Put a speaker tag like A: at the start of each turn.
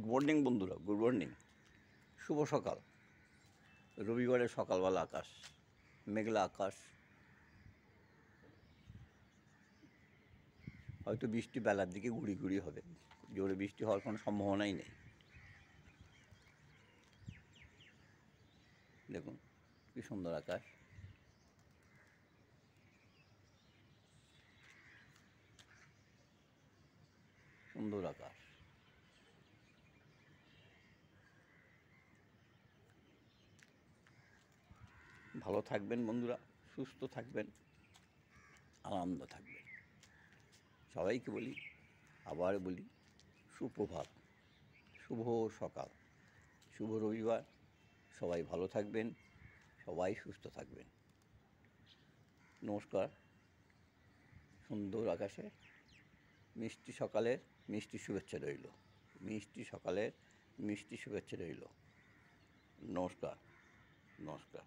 A: Morning বন্ধুরা, good morning. শুভ সকাল। রবিবারের সকালবেলা আকাশ, মেঘলা আকাশ। হয়তো বৃষ্টি বেলার দিকে গুড়ি গুড়ি হবে, জোরে বৃষ্টি হওয়ার কোনো সম্ভাবনাই নেই। দেখুন কি সুন্দর আকাশ। সুন্দর আকাশ। ভালো থাকবেন বন্ধুরা, সুস্থ থাকবেন, আনন্দ থাকবেন। সবাইকে বলি, আবার বলি, সুপ্রভাত, শুভ সকাল, শুভ রবিবার। সবাই ভালো থাকবেন, সবাই সুস্থ থাকবেন। নমস্কার। সুন্দর আকাশে মিষ্টি সকালের মিষ্টি শুভেচ্ছা রইল। মিষ্টি সকালের মিষ্টি শুভেচ্ছা রইল। নমস্কার, নমস্কার।